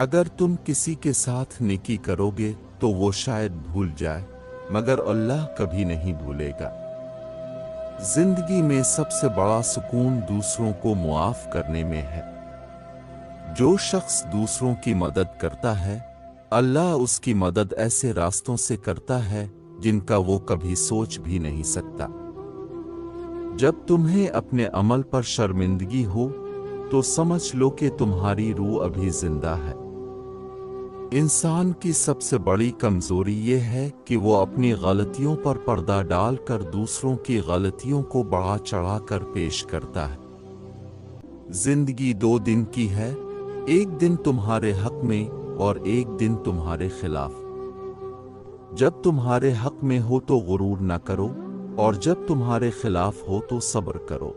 अगर तुम किसी के साथ नेकी करोगे तो वो शायद भूल जाए, मगर अल्लाह कभी नहीं भूलेगा। जिंदगी में सबसे बड़ा सुकून दूसरों को मुआफ करने में है। जो शख्स दूसरों की मदद करता है, अल्लाह उसकी मदद ऐसे रास्तों से करता है जिनका वो कभी सोच भी नहीं सकता। जब तुम्हें अपने अमल पर शर्मिंदगी हो तो समझ लो कि तुम्हारी रूह अभी जिंदा है। इंसान की सबसे बड़ी कमजोरी ये है कि वो अपनी गलतियों पर पर्दा डालकर दूसरों की गलतियों को बढ़ा चढ़ाकर पेश करता है। जिंदगी 2 दिन की है, एक दिन तुम्हारे हक में और एक दिन तुम्हारे खिलाफ। जब तुम्हारे हक में हो तो गुरूर न करो, और जब तुम्हारे खिलाफ हो तो सब्र करो।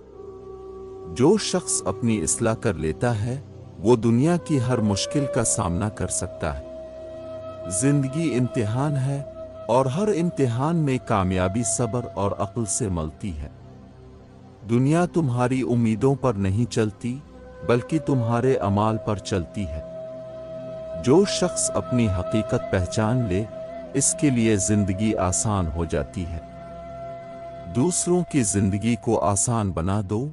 जो शख्स अपनी इस्लाह कर लेता है वो दुनिया की हर मुश्किल का सामना कर सकता है। जिंदगी इम्तिहान है और हर इम्तिहान में कामयाबी सब्र और अक्ल से मिलती है। दुनिया तुम्हारी उम्मीदों पर नहीं चलती बल्कि तुम्हारे अमाल पर चलती है। जो शख्स अपनी हकीकत पहचान ले इसके लिए जिंदगी आसान हो जाती है। दूसरों की जिंदगी को आसान बना दो,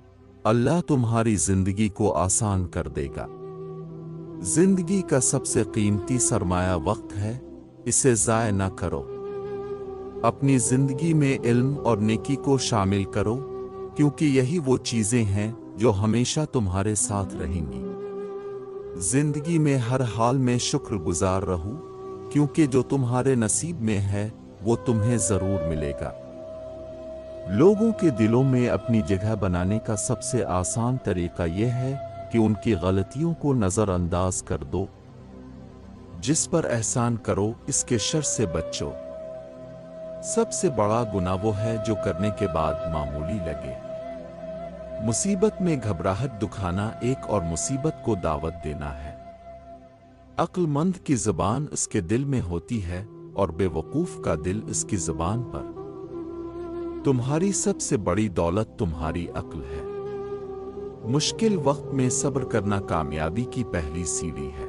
अल्लाह तुम्हारी जिंदगी को आसान कर देगा। जिंदगी का सबसे कीमती सरमाया वक्त है, इसे ज़ाय ना करो। अपनी जिंदगी में इल्म और नेकी को शामिल करो, क्योंकि यही वो चीजें हैं जो हमेशा तुम्हारे साथ रहेंगी। जिंदगी में हर हाल में शुक्रगुजार रहो, क्योंकि जो तुम्हारे नसीब में है वो तुम्हें जरूर मिलेगा। लोगों के दिलों में अपनी जगह बनाने का सबसे आसान तरीका यह है कि उनकी गलतियों को नजरअंदाज कर दो। जिस पर एहसान करो इसके शर से बचो। सबसे बड़ा गुनाह वो है जो करने के बाद मामूली लगे। मुसीबत में घबराहट दिखाना एक और मुसीबत को दावत देना है। अक्लमंद की ज़बान इसके दिल में होती है और बेवकूफ का दिल इसकी ज़बान पर। तुम्हारी सबसे बड़ी दौलत तुम्हारी अक्ल है। मुश्किल वक्त में सब्र करना कामयाबी की पहली सीढ़ी है।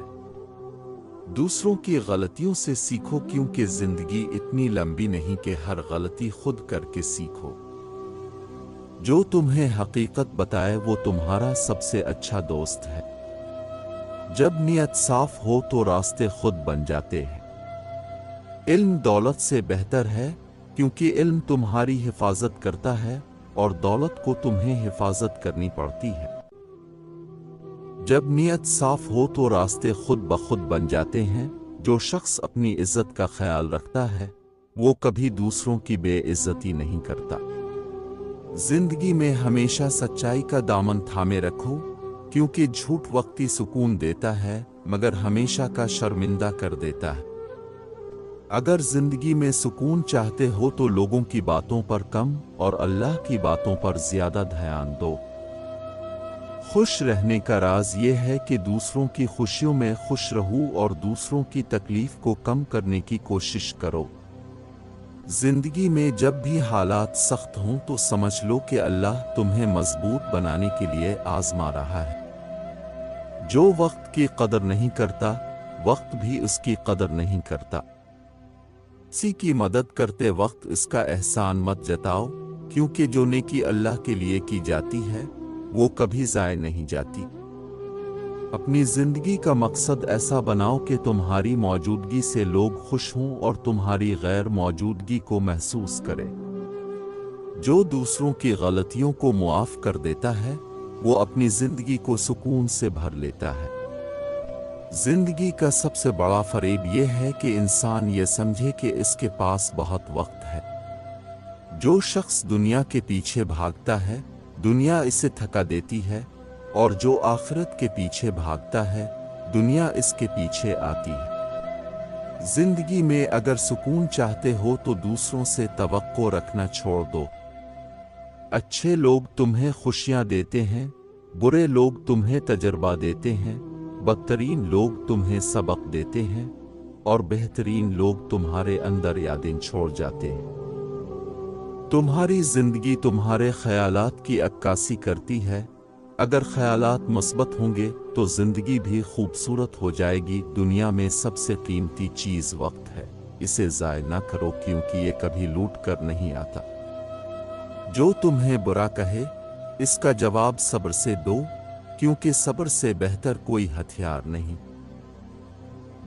दूसरों की गलतियों से सीखो, क्योंकि जिंदगी इतनी लंबी नहीं कि हर गलती खुद करके सीखो। जो तुम्हें हकीकत बताए वो तुम्हारा सबसे अच्छा दोस्त है। जब नियत साफ हो तो रास्ते खुद बन जाते हैं। इल्म दौलत से बेहतर है, क्योंकि इल्म तुम्हारी हिफाजत करता है और दौलत को तुम्हें हिफाजत करनी पड़ती है। जब नियत साफ हो तो रास्ते खुद ब खुद बन जाते हैं। जो शख्स अपनी इज्जत का ख्याल रखता है वो कभी दूसरों की बेइज्जती नहीं करता। जिंदगी में हमेशा सच्चाई का दामन थामे रखो, क्योंकि झूठ वक्ती सुकून देता है मगर हमेशा का शर्मिंदा कर देता है। अगर जिंदगी में सुकून चाहते हो तो लोगों की बातों पर कम और अल्लाह की बातों पर ज्यादा ध्यान दो। खुश रहने का राज ये है कि दूसरों की खुशियों में खुश रहो और दूसरों की तकलीफ को कम करने की कोशिश करो। जिंदगी में जब भी हालात सख्त हों तो समझ लो कि अल्लाह तुम्हें मजबूत बनाने के लिए आजमा रहा है। जो वक्त की कदर नहीं करता, वक्त भी उसकी कदर नहीं करता। किसी की मदद करते वक्त इसका एहसान मत जताओ, क्योंकि जो नेकी अल्लाह के लिए की जाती है वो कभी ज़ाय नहीं जाती। अपनी जिंदगी का मकसद ऐसा बनाओ कि तुम्हारी मौजूदगी से लोग खुश हों और तुम्हारी गैर मौजूदगी को महसूस करें। जो दूसरों की गलतियों को मुआफ कर देता है वो अपनी जिंदगी को सुकून से भर लेता है। जिंदगी का सबसे बड़ा फरेब यह है कि इंसान ये समझे कि इसके पास बहुत वक्त है। जो शख्स दुनिया के पीछे भागता है दुनिया इसे थका देती है, और जो आखिरत के पीछे भागता है दुनिया इसके पीछे आती है। जिंदगी में अगर सुकून चाहते हो तो दूसरों से तवक्को रखना छोड़ दो। अच्छे लोग तुम्हें खुशियां देते हैं, बुरे लोग तुम्हें तजर्बा देते हैं, बदतरीन लोग तुम्हें सबक देते हैं और बेहतरीन लोग तुम्हारे अंदर यादें छोड़ जाते हैं। तुम्हारी जिंदगी तुम्हारे ख्यालात की अक्कासी करती है। اگر خیالات مثبت ہوں گے تو زندگی بھی خوبصورت ہو جائے گی۔ دنیا میں سب سے قیمتی چیز وقت ہے، اسے ضائع نہ کرو کیونکہ یہ کبھی لوٹ کر نہیں آتا۔ جو تمہیں برا کہے اس کا جواب صبر سے دو، کیونکہ صبر سے بہتر کوئی ہتھیار نہیں۔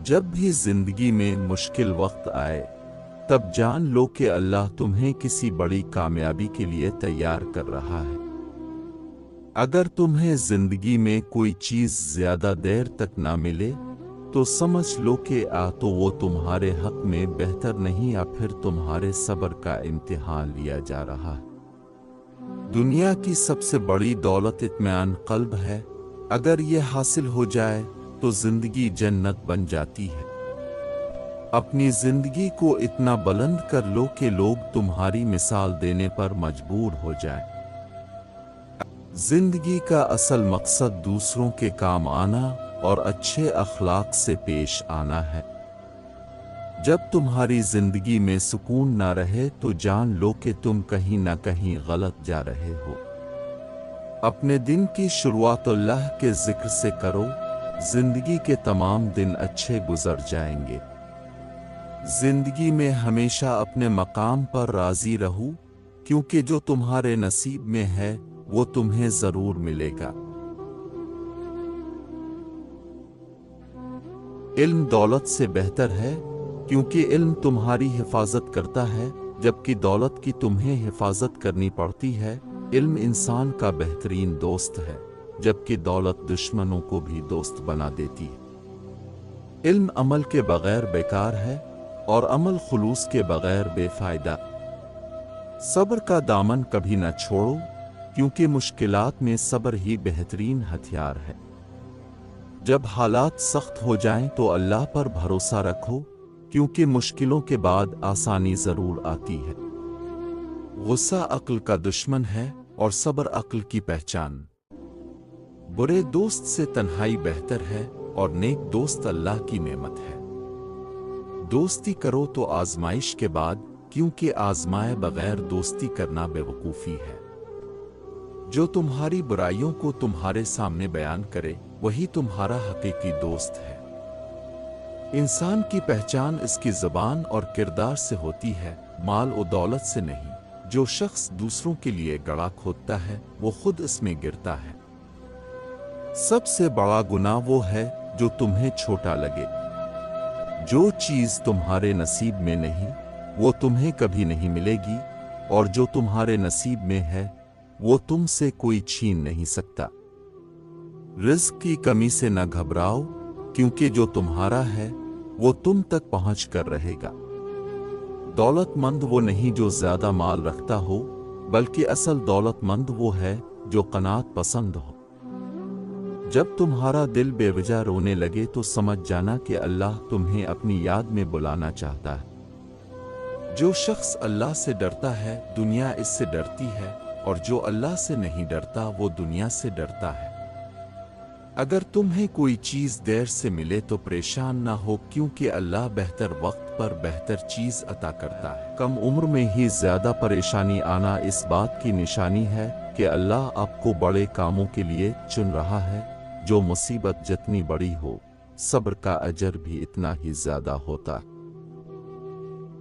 جب بھی زندگی میں مشکل وقت آئے تب جان لو کہ اللہ تمہیں کسی بڑی کامیابی کے لیے تیار کر رہا ہے۔ اگر تمہیں زندگی میں کوئی چیز زیادہ دیر تک نہ ملے تو سمجھ لو کہ تو وہ تمہارے حق میں بہتر نہیں، یا پھر تمہارے صبر کا امتحان لیا جا رہا ہے۔ دنیا کی سب سے بڑی دولت اطمینان قلب ہے، اگر یہ حاصل ہو جائے تو زندگی جنت بن جاتی ہے۔ اپنی زندگی کو اتنا بلند کر لو کہ لوگ تمہاری مثال دینے پر مجبور ہو جائیں۔ زندگی کا اصل مقصد دوسروں کے کام آنا اور اچھے اخلاق سے پیش آنا ہے۔ جب تمہاری زندگی میں سکون نہ رہے تو جان لو کہ تم کہیں نہ کہیں غلط جا رہے ہو۔ اپنے دن کی شروعات اللہ کے ذکر سے کرو، زندگی کے تمام دن اچھے گزر جائیں گے۔ زندگی میں ہمیشہ اپنے مقام پر راضی رہو، کیونکہ جو تمہارے نصیب میں ہے وہ تمہیں ضرور ملے گا۔ علم دولت سے بہتر ہے، کیونکہ علم تمہاری حفاظت کرتا ہے، جبکہ دولت کی تمہیں حفاظت کرنی پڑتی ہے۔ علم انسان کا بہترین دوست ہے، جبکہ دولت دشمنوں کو بھی دوست بنا دیتی ہے۔ علم عمل کے بغیر بیکار ہے، اور عمل خلوص کے بغیر بے فائدہ۔ صبر کا دامن کبھی نہ چھوڑو، کیونکہ مشکلات میں صبر ہی بہترین ہتھیار ہے۔ جب حالات سخت ہو جائیں تو اللہ پر بھروسہ رکھو، کیونکہ مشکلوں کے بعد آسانی ضرور آتی ہے۔ غصہ عقل کا دشمن ہے اور صبر عقل کی پہچان۔ برے دوست سے تنہائی بہتر ہے، اور نیک دوست اللہ کی نعمت ہے۔ دوستی کرو تو آزمائش کے بعد، کیونکہ آزمائے بغیر دوستی کرنا بے وقوفی ہے۔ جو تمہاری برائیوں کو تمہارے سامنے بیان کرے وہی تمہارا حقیقی دوست ہے۔ انسان کی پہچان اس کی زبان اور کردار سے ہوتی ہے، مال و دولت سے نہیں۔ جو شخص دوسروں کے لیے گڑھا کھودتا ہے وہ خود اس میں گرتا ہے۔ سب سے بڑا گناہ وہ ہے جو تمہیں چھوٹا لگے۔ جو چیز تمہارے نصیب میں نہیں وہ تمہیں کبھی نہیں ملے گی، اور جو تمہارے نصیب میں ہے وہ تم سے کوئی چھین نہیں سکتا۔ رزق کی کمی سے نہ گھبراؤ، کیونکہ جو تمہارا ہے وہ تم تک پہنچ کر رہے گا۔ دولت مند وہ نہیں جو زیادہ مال رکھتا ہو، بلکہ اصل دولت مند وہ ہے جو قناعت پسند ہو۔ جب تمہارا دل بے وجہ رونے لگے تو سمجھ جانا کہ اللہ تمہیں اپنی یاد میں بلانا چاہتا ہے۔ جو شخص اللہ سے ڈرتا ہے دنیا اس سے ڈرتی ہے، اور جو اللہ سے نہیں ڈرتا وہ دنیا سے ڈرتا ہے۔ اگر تمہیں کوئی چیز دیر سے ملے تو پریشان نہ ہو، کیونکہ اللہ بہتر وقت پر بہتر چیز عطا کرتا ہے۔ کم عمر میں ہی زیادہ پریشانی آنا اس بات کی نشانی ہے کہ اللہ آپ کو بڑے کاموں کے لیے چن رہا ہے۔ جو مصیبت جتنی بڑی ہو، صبر کا اجر بھی اتنا ہی زیادہ ہوتا۔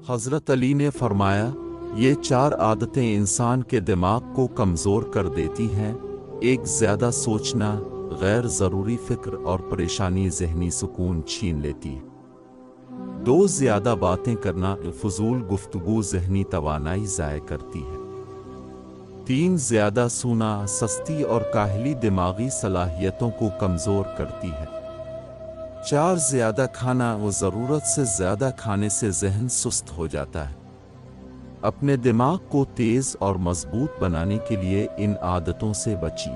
حضرت علی نے فرمایا، یہ 4 عادتیں انسان کے دماغ کو کمزور کر دیتی ہیں۔ ایک، زیادہ سوچنا، غیر ضروری فکر اور پریشانی ذہنی سکون چھین لیتی ہے۔ 2، زیادہ باتیں کرنا، فضول گفتگو ذہنی توانائی ضائع کرتی ہے۔ 3، زیادہ سونا، سستی اور کاہلی دماغی صلاحیتوں کو کمزور کرتی ہے۔ 4، زیادہ کھانا، وہ ضرورت سے زیادہ کھانے سے ذہن سست ہو جاتا ہے۔ اپنے دماغ کو تیز اور مضبوط بنانے کے لیے ان عادتوں سے بچیں۔